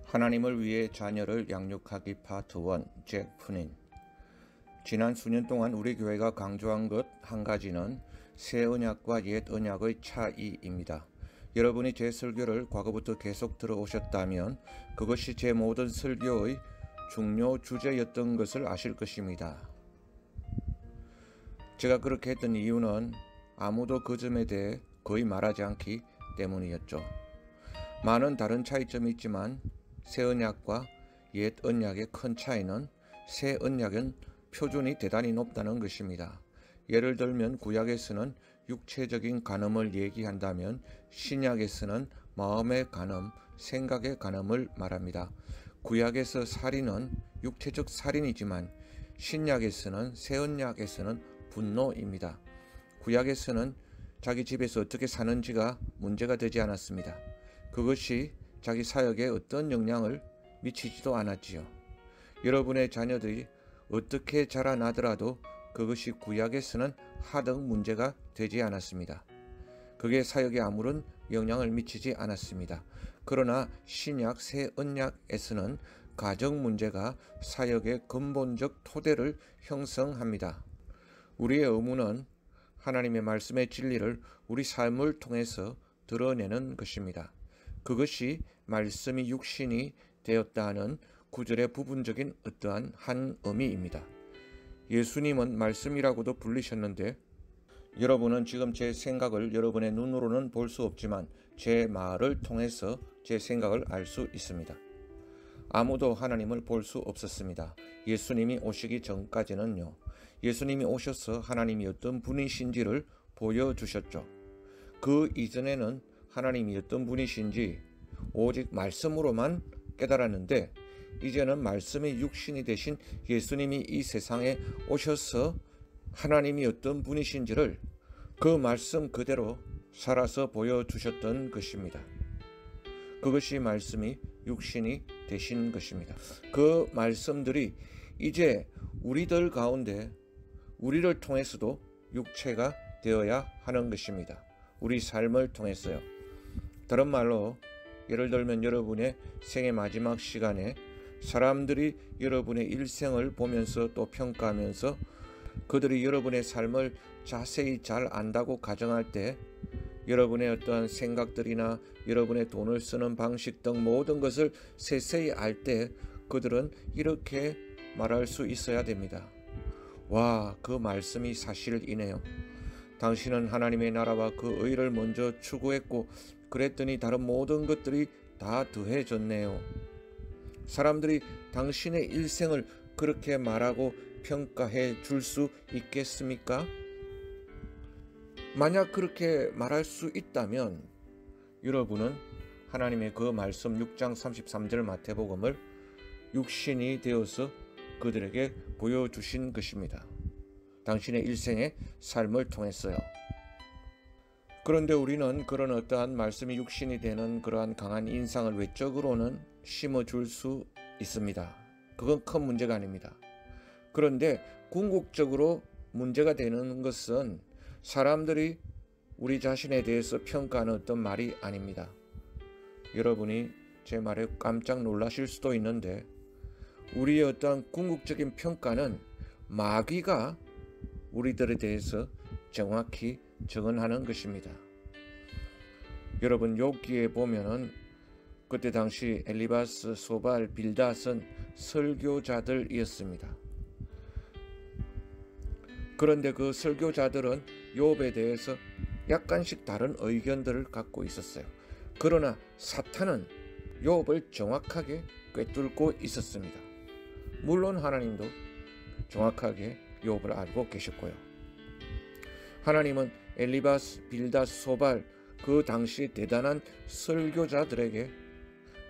하나님을 위해 자녀를 양육하기 파트 1 잭 푸닌. 지난 수년 동안 우리 교회가 강조한 것 한 가지는 새 언약과 옛 언약의 차이입니다. 여러분이 제 설교를 과거부터 계속 들어오셨다면 그것이 제 모든 설교의 중요 주제였던 것을 아실 것입니다. 제가 그렇게 했던 이유는 아무도 그 점에 대해 거의 말하지 않기 때문이었죠. 많은 다른 차이점이 있지만 새 언약과 옛 언약의 큰 차이는 새 언약은 표준이 대단히 높다는 것입니다. 예를 들면 구약에서는 육체적인 간음을 얘기한다면 신약에서는 마음의 간음, 생각의 간음을 말합니다. 구약에서 살인은 육체적 살인이지만 신약에서는 새 언약에서는 분노입니다. 구약에서는 자기 집에서 어떻게 사는지가 문제가 되지 않았습니다. 그것이 자기 사역에 어떤 영향을 미치지도 않았지요. 여러분의 자녀들이 어떻게 자라나더라도 그것이 구약에서는 하등 문제가 되지 않았습니다. 그게 사역에 아무런 영향을 미치지 않았습니다. 그러나 신약 새 언약에서는 가정 문제가 사역의 근본적 토대를 형성합니다. 우리의 의무는 하나님의 말씀의 진리를 우리 삶을 통해서 드러내는 것입니다. 그것이 말씀이 육신이 되었다는 구절의 부분적인 어떠한 한 의미입니다. 예수님은 말씀이라고도 불리셨는데 여러분은 지금 제 생각을 여러분의 눈으로는 볼 수 없지만 제 말을 통해서 제 생각을 알 수 있습니다. 아무도 하나님을 볼 수 없었습니다. 예수님이 오시기 전까지는요. 예수님이 오셔서 하나님이 어떤 분이신지를 보여주셨죠. 그 이전에는 하나님이 어떤 분이신지 오직 말씀으로만 깨달았는데 이제는 말씀이 육신이 되신 예수님이 이 세상에 오셔서 하나님이 어떤 분이신지를 그 말씀 그대로 살아서 보여주셨던 것입니다. 그것이 말씀이 육신이 되신 것입니다. 그 말씀들이 이제 우리들 가운데 우리를 통해서도 육체가 되어야 하는 것입니다. 우리 삶을 통해서요. 다른 말로 예를 들면 여러분의 생의 마지막 시간에 사람들이 여러분의 일생을 보면서 또 평가하면서 그들이 여러분의 삶을 자세히 잘 안다고 가정할 때 여러분의 어떠한 생각들이나 여러분의 돈을 쓰는 방식 등 모든 것을 세세히 알 때 그들은 이렇게 말할 수 있어야 됩니다. 와, 그 말씀이 사실이네요. 당신은 하나님의 나라와 그 의를 먼저 추구했고 그랬더니 다른 모든 것들이 다 더해졌네요. 사람들이 당신의 일생을 그렇게 말하고 평가해 줄 수 있겠습니까? 만약 그렇게 말할 수 있다면 여러분은 하나님의 그 말씀 6장 33절 마태복음을 육신이 되어서 그들에게 보여주신 것입니다. 당신의 일생의 삶을 통했어요. 그런데 우리는 그런 어떠한 말씀이 육신이 되는 그러한 강한 인상을 외적으로는 심어줄 수 있습니다. 그건 큰 문제가 아닙니다. 그런데 궁극적으로 문제가 되는 것은 사람들이 우리 자신에 대해서 평가하는 어떤 말이 아닙니다. 여러분이 제 말에 깜짝 놀라실 수도 있는데 우리의 어떠한 궁극적인 평가는 마귀가 우리들에 대해서 정확히 정언하는 것입니다. 여러분 욥기에 보면은 그때 당시 엘리바스, 소발, 빌닷은 설교자들이었습니다. 그런데 그 설교자들은 욥에 대해서 약간씩 다른 의견들을 갖고 있었어요. 그러나 사탄은 욥을 정확하게 꿰뚫고 있었습니다. 물론 하나님도 정확하게 욥을 알고 계셨고요. 하나님은 엘리바스, 빌닷, 소발 그 당시 대단한 설교자들에게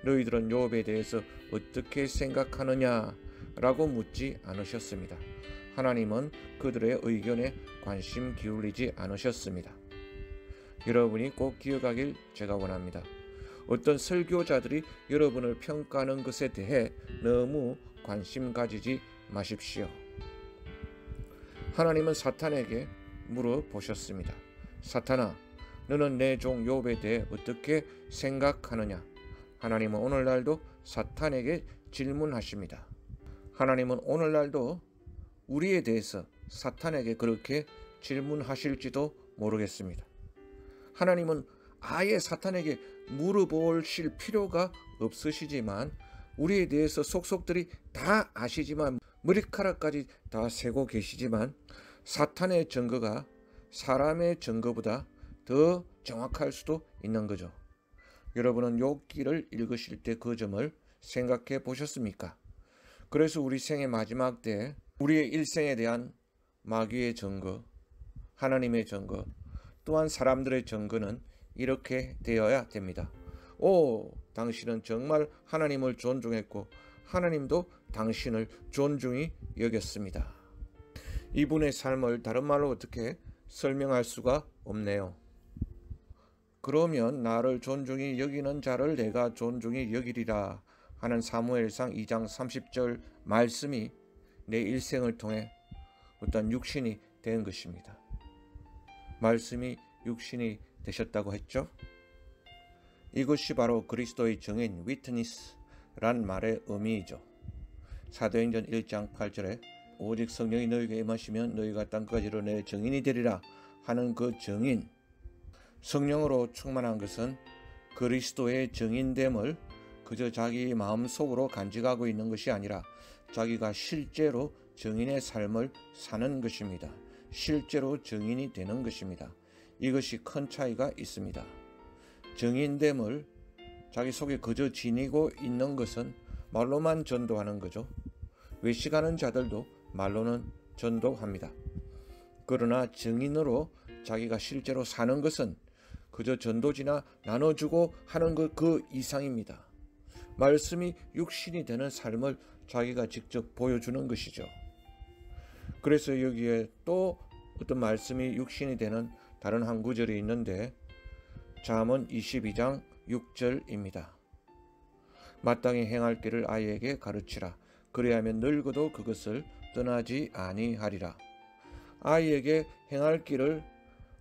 너희들은 욥에 대해서 어떻게 생각하느냐라고 묻지 않으셨습니다. 하나님은 그들의 의견에 관심 기울이지 않으셨습니다. 여러분이 꼭 기억하길 제가 원합니다. 어떤 설교자들이 여러분을 평가하는 것에 대해 너무 관심 가지지 마십시오. 하나님은 사탄에게 물어보셨습니다. 사탄아, 너는 내 종 욥에 대해 어떻게 생각하느냐? 하나님은 오늘날도 사탄에게 질문하십니다. 하나님은 오늘날도 우리에 대해서 사탄에게 그렇게 질문하실지도 모르겠습니다. 하나님은 아예 사탄에게 물어보실 필요가 없으시지만 우리에 대해서 속속들이 다 아시지만 머리카락까지 다 세고 계시지만 사탄의 증거가 사람의 증거보다 더 정확할 수도 있는 거죠. 여러분은 욥기를 읽으실 때 그 점을 생각해 보셨습니까? 그래서 우리 생의 마지막 때 우리의 일생에 대한 마귀의 증거, 하나님의 증거, 또한 사람들의 증거는 이렇게 되어야 됩니다. 오, 당신은 정말 하나님을 존중했고 하나님도 당신을 존중히 여겼습니다. 이분의 삶을 다른 말로 어떻게 설명할 수가 없네요. 그러면 나를 존중히 여기는 자를 내가 존중히 여기리라 하는 사무엘상 2장 30절 말씀이 내 일생을 통해 어떤 육신이 된 것입니다. 말씀이 육신이 되셨다고 했죠. 이것이 바로 그리스도의 증인 위트니스란 말의 의미이죠. 사도행전 1장 8절에 오직 성령이 너희에게 임하시면 너희가 땅까지 이르러 내 증인이 되리라 하는 그 증인, 성령으로 충만한 것은 그리스도의 증인됨을 그저 자기 마음속으로 간직하고 있는 것이 아니라 자기가 실제로 증인의 삶을 사는 것입니다. 실제로 증인이 되는 것입니다. 이것이 큰 차이가 있습니다. 증인됨을 자기 속에 그저 지니고 있는 것은 말로만 전도하는 거죠. 외식하는 자들도 말로는 전도합니다. 그러나 증인으로 자기가 실제로 사는 것은 그저 전도지나 나눠주고 하는 것 그 이상입니다. 말씀이 육신이 되는 삶을 자기가 직접 보여주는 것이죠. 그래서 여기에 또 어떤 말씀이 육신이 되는 다른 한 구절이 있는데 잠언 22장 6절입니다. 마땅히 행할 길을 아이에게 가르치라. 그리하면 늙어도 그것을 떠나지 아니하리라. 아이에게 행할 길을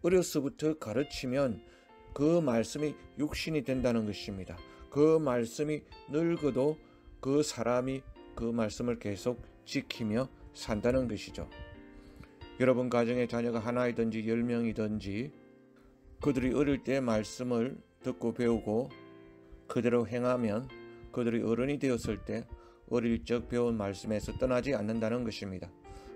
어려서부터 가르치면 그 말씀이 육신이 된다는 것입니다. 그 말씀이 늙어도 그 사람이 그 말씀을 계속 지키며 산다는 것이죠. 여러분 가정에 자녀가 하나이든지 10명이든지 그들이 어릴 때 말씀을 듣고 배우고 그대로 행하면 그들이 어른이 되었을 때 어릴 적 배운 말씀에서 떠나지 않는다는 것입니다.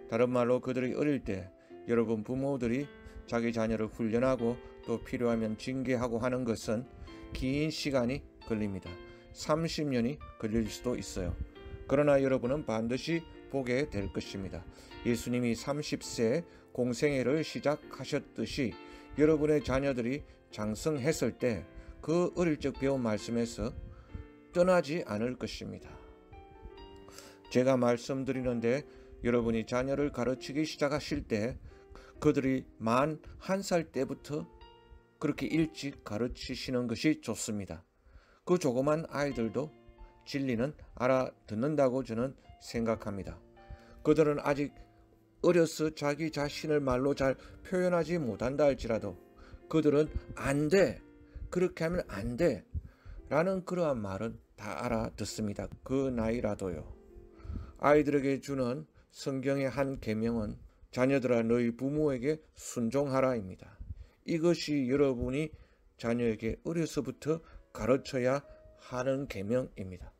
다른 말로 그들이 어릴 때 여러분 부모들이 자기 자녀를 훈련하고 또 필요하면 징계하고 하는 것은 긴 시간이 걸립니다. 30년이 걸릴 수도 있어요. 그러나 여러분은 반드시 보게 될 것입니다. 예수님이 30세 공생애를 시작하셨듯이 여러분의 자녀들이 장성했을 때 그 어릴 적 배운 말씀에서 떠나지 않을 것입니다. 제가 말씀드리는데 여러분이 자녀를 가르치기 시작하실 때 그들이 만 1살 때부터 그렇게 일찍 가르치시는 것이 좋습니다. 그 조그만 아이들도 진리는 알아듣는다고 저는 생각합니다. 그들은 아직 어려서 자기 자신을 말로 잘 표현하지 못한다 할지라도 그들은 안 돼, 그렇게 하면 안 돼 라는 그러한 말은 다 알아듣습니다. 그 나이라도요. 아이들에게 주는 성경의 한 계명은 자녀들아 너희 부모에게 순종하라입니다. 이것이 여러분이 자녀에게 어려서부터 가르쳐야 하는 계명입니다.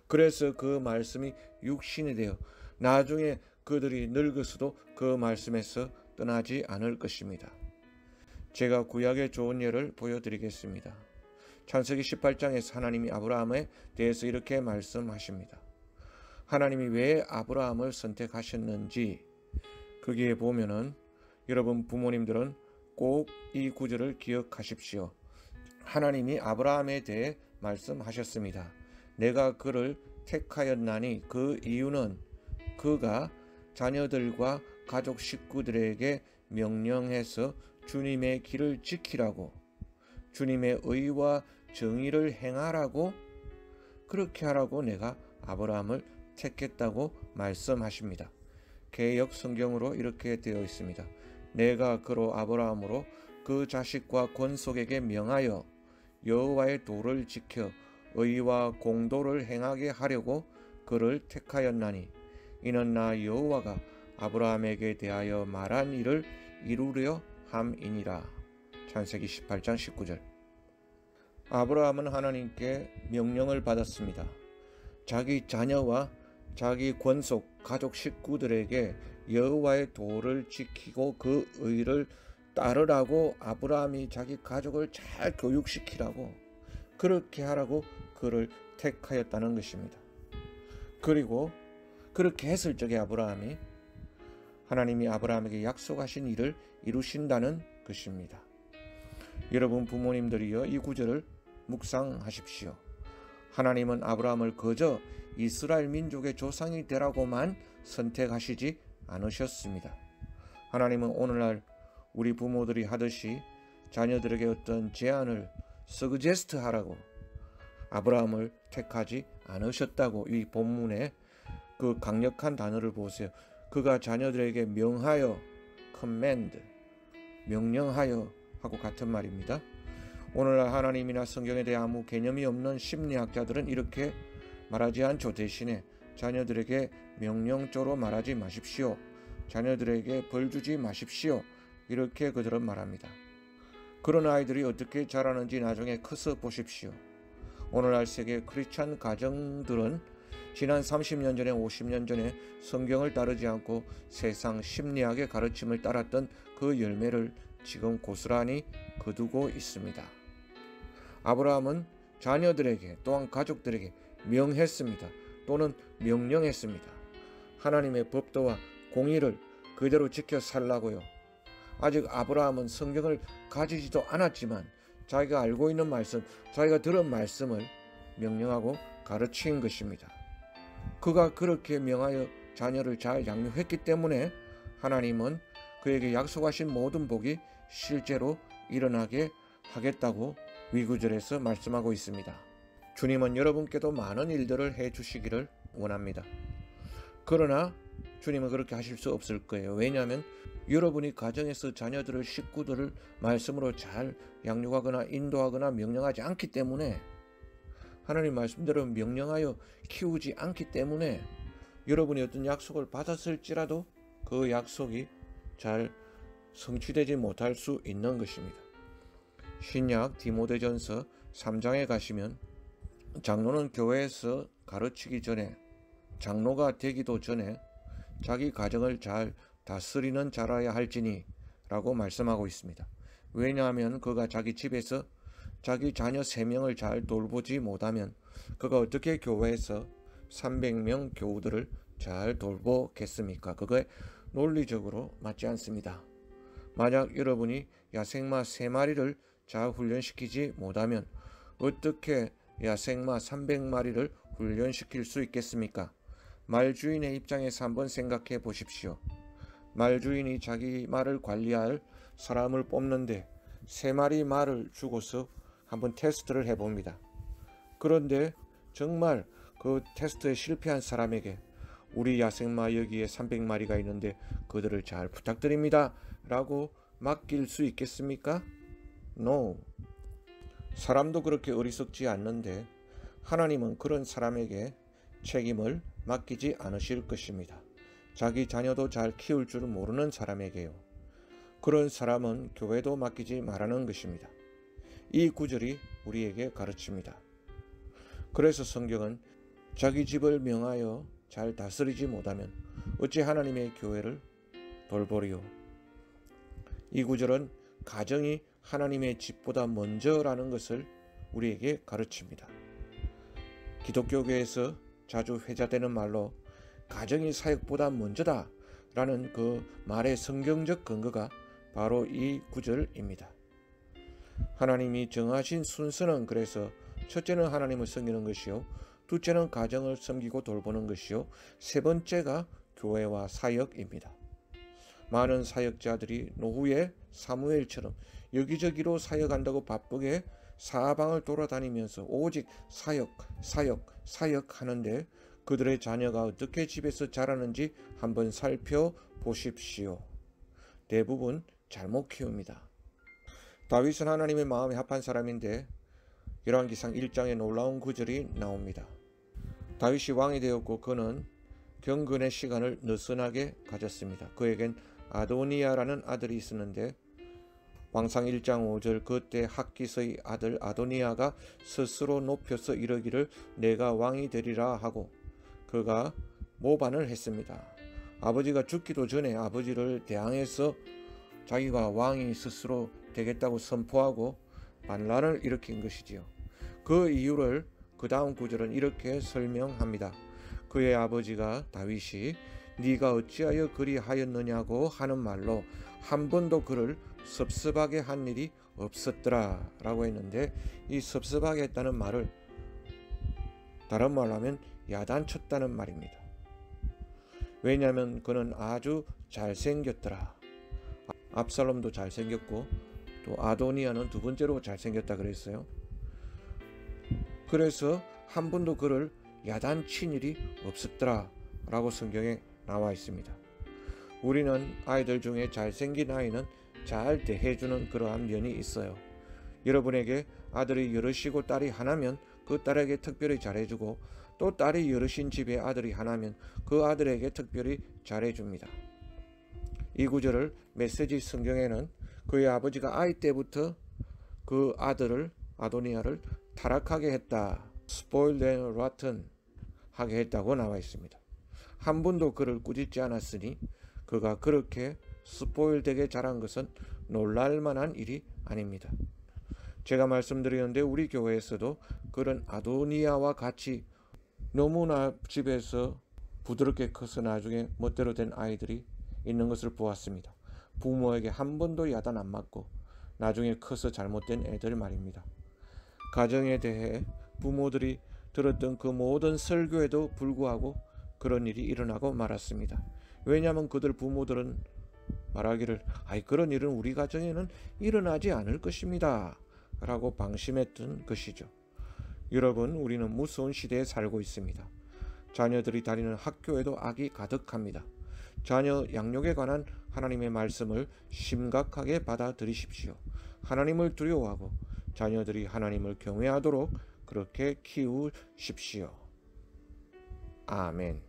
그래서 그 말씀이 육신이 되어 나중에 그들이 늙어서도 그 말씀에서 떠나지 않을 것입니다. 제가 구약의 좋은 예를 보여드리겠습니다. 창세기 18장에서 하나님이 아브라함에 대해서 이렇게 말씀하십니다. 하나님이 왜 아브라함을 선택하셨는지 거기에 보면은 여러분 부모님들은 꼭 이 구절을 기억하십시오. 하나님이 아브라함에 대해 말씀하셨습니다. 내가 그를 택하였나니 그 이유는 그가 자녀들과 가족 식구들에게 명령해서 주님의 길을 지키라고, 주님의 의와 정의를 행하라고, 그렇게 하라고 내가 아브라함을 택했다고 말씀하십니다. 개역 성경으로 이렇게 되어 있습니다. 내가 그로 아브라함으로 그 자식과 권속에게 명하여 여호와의 도를 지켜 의와 공도를 행하게 하려고 그를 택하였나니 이는 나 여호와가 아브라함에게 대하여 말한 일을 이루려 함이니라. 창세기 18장 19절. 아브라함은 하나님께 명령을 받았습니다. 자기 자녀와 자기 권속 가족 식구들에게 여호와의 도를 지키고 그 의를 따르라고, 아브라함이 자기 가족을 잘 교육시키라고, 그렇게 하라고 그를 택하였다는 것입니다. 그리고 그렇게 했을 적에 하나님이 아브라함에게 약속하신 일을 이루신다는 것입니다. 여러분 부모님들이여, 이 구절을 묵상하십시오. 하나님은 아브라함을 그저 이스라엘 민족의 조상이 되라고만 선택하시지 않으셨습니다. 하나님은 오늘날 우리 부모들이 하듯이 자녀들에게 어떤 제안을 서그제스트 하라고 아브라함을 택하지 않으셨다고, 이 본문에 그 강력한 단어를 보세요. 그가 자녀들에게 명하여, command, 명령하여 하고 같은 말입니다. 오늘날 하나님이나 성경에 대해 아무 개념이 없는 심리학자들은 이렇게 말하지 않죠. 대신에 자녀들에게 명령조로 말하지 마십시오, 자녀들에게 벌 주지 마십시오, 이렇게 그들은 말합니다. 그런 아이들이 어떻게 자라는지 나중에 커서 보십시오. 오늘날 세계 크리스찬 가정들은 지난 30년 전에 50년 전에 성경을 따르지 않고 세상 심리학의 가르침을 따랐던 그 열매를 지금 고스란히 거두고 있습니다. 아브라함은 자녀들에게 또한 가족들에게 명했습니다. 또는 명령했습니다. 하나님의 법도와 공의를 그대로 지켜 살라고요. 아직 아브라함은 성경을 가지지도 않았지만 자기가 알고 있는 말씀, 자기가 들은 말씀을 명령하고 가르친 것입니다. 그가 그렇게 명하여 자녀를 잘 양육했기 때문에 하나님은 그에게 약속하신 모든 복이 실제로 일어나게 하겠다고 위구절에서 말씀하고 있습니다. 주님은 여러분께도 많은 일들을 해주시기를 원합니다. 그러나 주님은 그렇게 하실 수 없을 거예요. 왜냐하면 여러분이 가정에서 자녀들을, 식구들을 말씀으로 잘 양육하거나 인도하거나 명령하지 않기 때문에, 하나님 말씀대로 명령하여 키우지 않기 때문에 여러분이 어떤 약속을 받았을지라도 그 약속이 잘 성취되지 못할 수 있는 것입니다. 신약 디모데전서 3장에 가시면 장로는 교회에서 가르치기 전에, 장로가 되기도 전에 자기 가정을 잘 다스리는 자라야 할지니 라고 말씀하고 있습니다. 왜냐하면 그가 자기 집에서 자기 자녀 3명을 잘 돌보지 못하면 그가 어떻게 교회에서 300명 교우들을 잘 돌보겠습니까? 그거에 논리적으로 맞지 않습니다. 만약 여러분이 야생마 3마리를 잘 훈련시키지 못하면 어떻게 야생마 300마리를 훈련시킬 수 있겠습니까? 말주인의 입장에서 한번 생각해 보십시오. 말주인이 자기 말을 관리할 사람을 뽑는데 3마리 말을 주고서 한번 테스트를 해봅니다. 그런데 정말 그 테스트에 실패한 사람에게 우리 야생마 여기에 300마리가 있는데 그들을 잘 부탁드립니다 라고 맡길 수 있겠습니까? No. 사람도 그렇게 어리석지 않는데 하나님은 그런 사람에게 책임을 맡기지 않으실 것입니다. 자기 자녀도 잘 키울 줄 모르는 사람에게요. 그런 사람은 교회도 맡기지 말라는 것입니다. 이 구절이 우리에게 가르칩니다. 그래서 성경은 자기 집을 명하여 잘 다스리지 못하면 어찌 하나님의 교회를 돌보리요. 이 구절은 가정이 하나님의 집보다 먼저라는 것을 우리에게 가르칩니다. 기독교계에서 자주 회자되는 말로 가정이 사역보다 먼저다 라는 그 말의 성경적 근거가 바로 이 구절입니다. 하나님이 정하신 순서는 그래서 첫째는 하나님을 섬기는 것이요, 둘째는 가정을 섬기고 돌보는 것이요, 세 번째가 교회와 사역입니다. 많은 사역자들이 노후에 사무엘처럼 여기저기로 사역한다고 바쁘게 사방을 돌아다니면서 오직 사역 하는데 그들의 자녀가 어떻게 집에서 자라는지 한번 살펴보십시오. 대부분 잘못 키웁니다. 다윗은 하나님의 마음에 합한 사람인데 열왕기상 1장에 놀라운 구절이 나옵니다. 다윗이 왕이 되었고 그는 경건의 시간을 느슨하게 가졌습니다. 그에겐 아도니아라는 아들이 있었는데 왕상 1장 5절 그때 학깃의 아들 아도니아가 스스로 높여서 이르기를 내가 왕이 되리라 하고 그가 모반을 했습니다. 아버지가 죽기도 전에 아버지를 대항해서 자기가 왕이 스스로 되겠다고 선포하고 반란을 일으킨 것이지요. 그 이유를 그 다음 구절은 이렇게 설명합니다. 그의 아버지가 다윗이 네가 어찌하여 그리하였느냐고 하는 말로 한 번도 그를 섭섭하게 한 일이 없었더라 라고 했는데, 이 섭섭하게 했다는 말을 다른 말로 하면 야단쳤다는 말입니다. 왜냐하면 그는 아주 잘생겼더라. 압살롬도 잘생겼고 또 아도니아는 두 번째로 잘생겼다 그랬어요. 그래서 한 번도 그를 야단친 일이 없었더라 라고 성경에 나와 있습니다. 우리는 아이들 중에 잘생긴 아이는 잘 대해주는 그러한 면이 있어요. 여러분에게 아들이 여럿이고 딸이 하나면 그 딸에게 특별히 잘해주고, 또 딸이 여럿인 집에 아들이 하나면 그 아들에게 특별히 잘해줍니다. 이 구절을 메시지 성경에는 그의 아버지가 아이 때부터 그 아들을 아도니아를 타락하게 했다, spoiled and rotten 하게 했다고 나와 있습니다. 한 번도 그를 꾸짖지 않았으니 그가 그렇게 스포일되게 자란 것은 놀랄만한 일이 아닙니다. 제가 말씀드렸는데 우리 교회에서도 그런 아도니아와 같이 너무나 집에서 부드럽게 커서 나중에 멋대로 된 아이들이 있는 것을 보았습니다. 부모에게 한 번도 야단 안 맞고 나중에 커서 잘못된 애들 말입니다. 가정에 대해 부모들이 들었던 그 모든 설교에도 불구하고 그런 일이 일어나고 말았습니다. 왜냐하면 그들 부모들은 말하기를 그런 일은 우리 가정에는 일어나지 않을 것입니다 라고 방심했던 것이죠. 여러분, 우리는 무서운 시대에 살고 있습니다. 자녀들이 다니는 학교에도 악이 가득합니다. 자녀 양육에 관한 하나님의 말씀을 심각하게 받아들이십시오. 하나님을 두려워하고 자녀들이 하나님을 경외하도록 그렇게 키우십시오. 아멘.